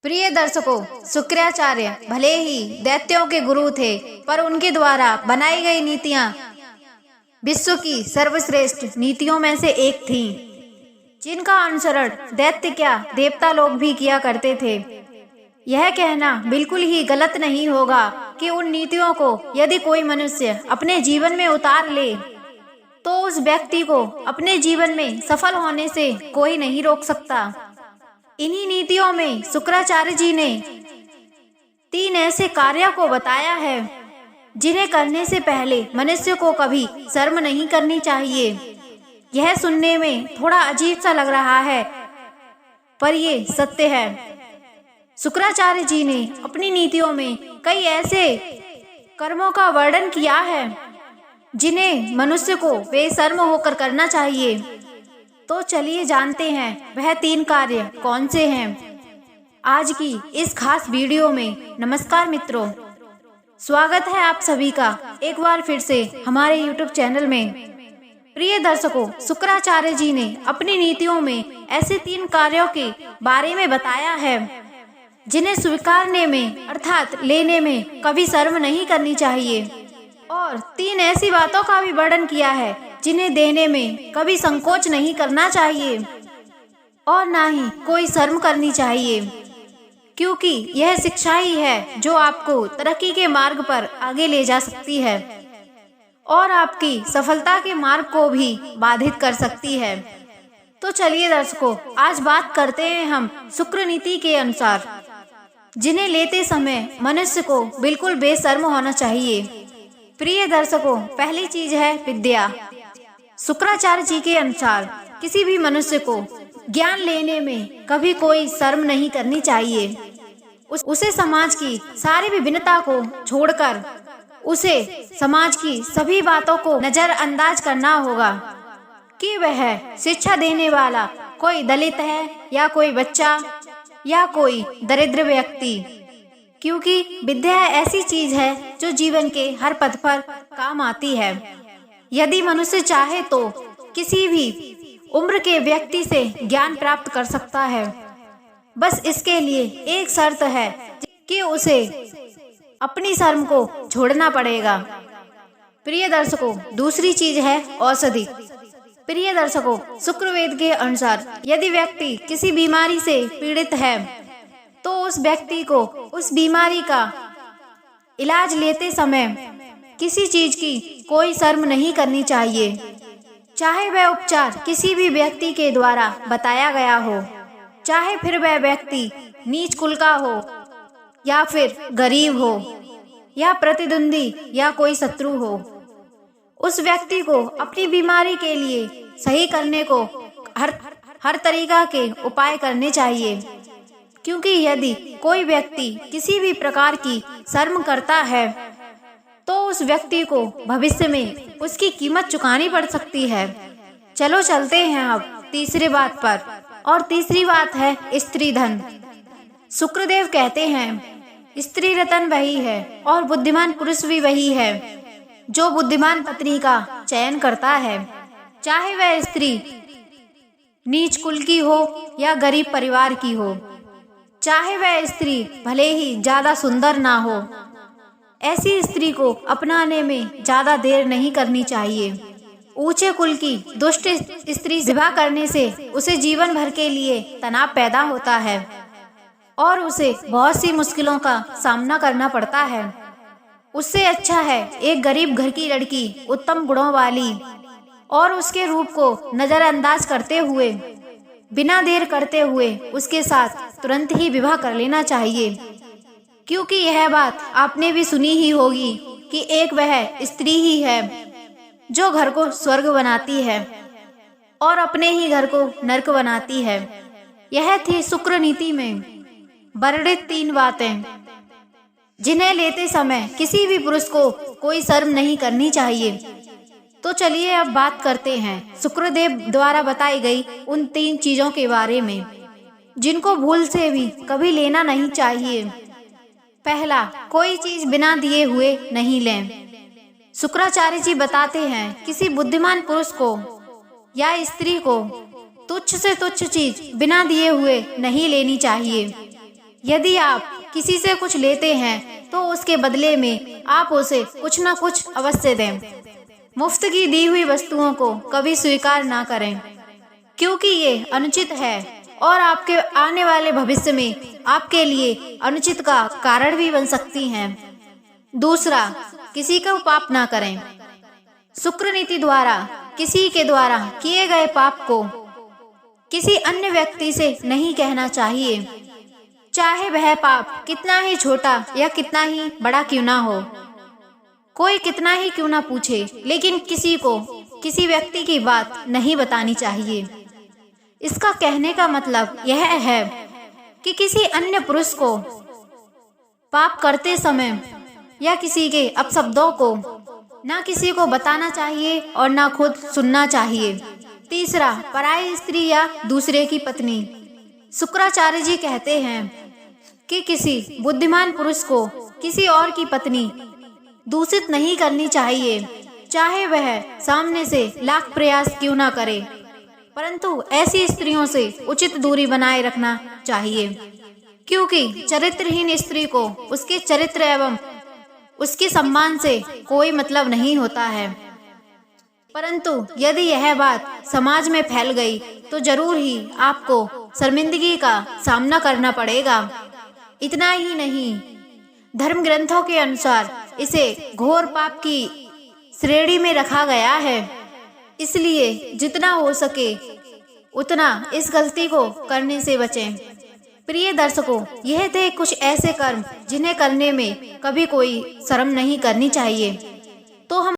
प्रिय दर्शकों, शुक्राचार्य भले ही दैत्यों के गुरु थे, पर उनके द्वारा बनाई गई नीतियां विश्व की सर्वश्रेष्ठ नीतियों में से एक थीं, जिनका अनुसरण दैत्य क्या देवता लोग भी किया करते थे। यह कहना बिल्कुल ही गलत नहीं होगा कि उन नीतियों को यदि कोई मनुष्य अपने जीवन में उतार ले तो उस व्यक्ति को अपने जीवन में सफल होने से कोई नहीं रोक सकता। इन्हीं नीतियों में शुक्राचार्य जी ने 3 ऐसे कार्यों को बताया है जिन्हें करने से पहले मनुष्य को कभी शर्म नहीं करनी चाहिए। यह सुनने में थोड़ा अजीब सा लग रहा है, पर ये सत्य है। शुक्राचार्य जी ने अपनी नीतियों में कई ऐसे कर्मों का वर्णन किया है जिन्हें मनुष्य को बेशर्म होकर करना चाहिए। तो चलिए जानते हैं वह 3 कार्य कौन से हैं आज की इस खास वीडियो में। नमस्कार मित्रों, स्वागत है आप सभी का एक बार फिर से हमारे YouTube चैनल में। प्रिय दर्शकों, शुक्राचार्य जी ने अपनी नीतियों में ऐसे 3 कार्यों के बारे में बताया है जिन्हें स्वीकारने में अर्थात लेने में कभी शर्म नहीं करनी चाहिए, और 3 ऐसी बातों का भी वर्णन किया है जिन्हें देने में कभी संकोच नहीं करना चाहिए और ना ही कोई शर्म करनी चाहिए, क्योंकि यह शिक्षा ही है जो आपको तरक्की के मार्ग पर आगे ले जा सकती है और आपकी सफलता के मार्ग को भी बाधित कर सकती है। तो चलिए दर्शकों, आज बात करते हैं हम शुक्र नीति के अनुसार, जिन्हें लेते समय मनुष्य को बिल्कुल बेशर्म होना चाहिए। प्रिय दर्शकों, पहली चीज है विद्या। शुक्राचार्य जी के अनुसार किसी भी मनुष्य को ज्ञान लेने में कभी कोई शर्म नहीं करनी चाहिए। उसे समाज की सारी विभिन्नता को छोड़कर उसे समाज की सभी बातों को नजरअंदाज करना होगा कि वह शिक्षा देने वाला कोई दलित है या कोई बच्चा या कोई दरिद्र व्यक्ति, क्योंकि विद्या ऐसी चीज है जो जीवन के हर पद पर काम आती है। यदि मनुष्य चाहे तो किसी भी उम्र के व्यक्ति से ज्ञान प्राप्त कर सकता है, बस इसके लिए एक शर्त है कि उसे अपनी शर्म को छोड़ना पड़ेगा। प्रिय दर्शकों, दूसरी चीज है औषधि। प्रिय दर्शकों, शुक्रवेद के अनुसार यदि व्यक्ति किसी बीमारी से पीड़ित है तो उस व्यक्ति को उस बीमारी का इलाज लेते समय किसी चीज की कोई शर्म नहीं करनी चाहिए, चाहे वह उपचार किसी भी व्यक्ति के द्वारा बताया गया हो, चाहे फिर वह व्यक्ति नीच कुल का हो या फिर गरीब हो या प्रतिद्वंदी या कोई शत्रु हो। उस व्यक्ति को अपनी बीमारी के लिए सही करने को हर तरीका के उपाय करने चाहिए, क्योंकि यदि कोई व्यक्ति किसी भी प्रकार की शर्म करता है तो उस व्यक्ति को भविष्य में उसकी कीमत चुकानी पड़ सकती है। चलो चलते हैं अब तीसरी बात पर, और तीसरी बात है स्त्री धन। शुक्रदेव कहते हैं, स्त्री रत्न वही है और बुद्धिमान पुरुष भी वही है जो बुद्धिमान पत्नी का चयन करता है, चाहे वह स्त्री नीच कुल की हो या गरीब परिवार की हो, चाहे वह स्त्री भले ही ज्यादा सुंदर ना हो। ऐसी स्त्री को अपनाने में ज्यादा देर नहीं करनी चाहिए। ऊंचे कुल की दुष्ट स्त्री से विवाह करने से उसे जीवन भर के लिए तनाव पैदा होता है और उसे बहुत सी मुश्किलों का सामना करना पड़ता है। उससे अच्छा है एक गरीब घर की लड़की उत्तम गुणों वाली और उसके रूप को नजरअंदाज करते हुए बिना देर करते हुए उसके साथ तुरंत ही विवाह कर लेना चाहिए, क्योंकि यह बात आपने भी सुनी ही होगी कि एक वह स्त्री ही है जो घर को स्वर्ग बनाती है और अपने ही घर को नरक बनाती है। यह थी शुक्र नीति में वर्णित 3 बातें जिन्हें लेते समय किसी भी पुरुष को कोई शर्म नहीं करनी चाहिए। तो चलिए अब बात करते हैं शुक्रदेव द्वारा बताई गई उन 3 चीजों के बारे में जिनको भूल से भी कभी लेना नहीं चाहिए। पहला, कोई चीज बिना दिए हुए नहीं लें। शुक्राचार्य जी बताते हैं किसी बुद्धिमान पुरुष को या स्त्री को तुच्छ से तुच्छ चीज बिना दिए हुए नहीं लेनी चाहिए, यदि आप किसी से कुछ लेते हैं तो उसके बदले में आप उसे कुछ ना कुछ अवश्य दें। मुफ्त की दी हुई वस्तुओं को कभी स्वीकार ना करें, क्योंकि ये अनुचित है और आपके आने वाले भविष्य में आपके लिए अनुचित का कारण भी बन सकती हैं। दूसरा, किसी का पाप ना करें। शुक्र नीति द्वारा किसी के द्वारा किए गए पाप को किसी अन्य व्यक्ति से नहीं कहना चाहिए, चाहे वह पाप कितना ही छोटा या कितना ही बड़ा क्यों ना हो। कोई कितना ही क्यों ना पूछे, लेकिन किसी को किसी व्यक्ति की बात नहीं बतानी चाहिए। इसका कहने का मतलब यह है कि किसी अन्य पुरुष को पाप करते समय या किसी के अपशब्दों को ना किसी को बताना चाहिए और ना खुद सुनना चाहिए। तीसरा, पराई स्त्री या दूसरे की पत्नी। शुक्राचार्य जी कहते हैं कि किसी बुद्धिमान पुरुष को किसी और की पत्नी दूषित नहीं करनी चाहिए, चाहे वह सामने से लाख प्रयास क्यों ना करे, परंतु ऐसी स्त्रियों से उचित दूरी बनाए रखना चाहिए, क्योंकि चरित्रहीन स्त्री को उसके चरित्र एवं उसके सम्मान से कोई मतलब नहीं होता है। परंतु यदि यह बात समाज में फैल गई तो जरूर ही आपको शर्मिंदगी का सामना करना पड़ेगा। इतना ही नहीं, धर्म ग्रंथों के अनुसार इसे घोर पाप की श्रेणी में रखा गया है। इसलिए जितना हो सके उतना इस गलती को करने से बचें। प्रिय दर्शकों, यह थे कुछ ऐसे कर्म जिन्हें करने में कभी कोई शर्म नहीं करनी चाहिए। तो हम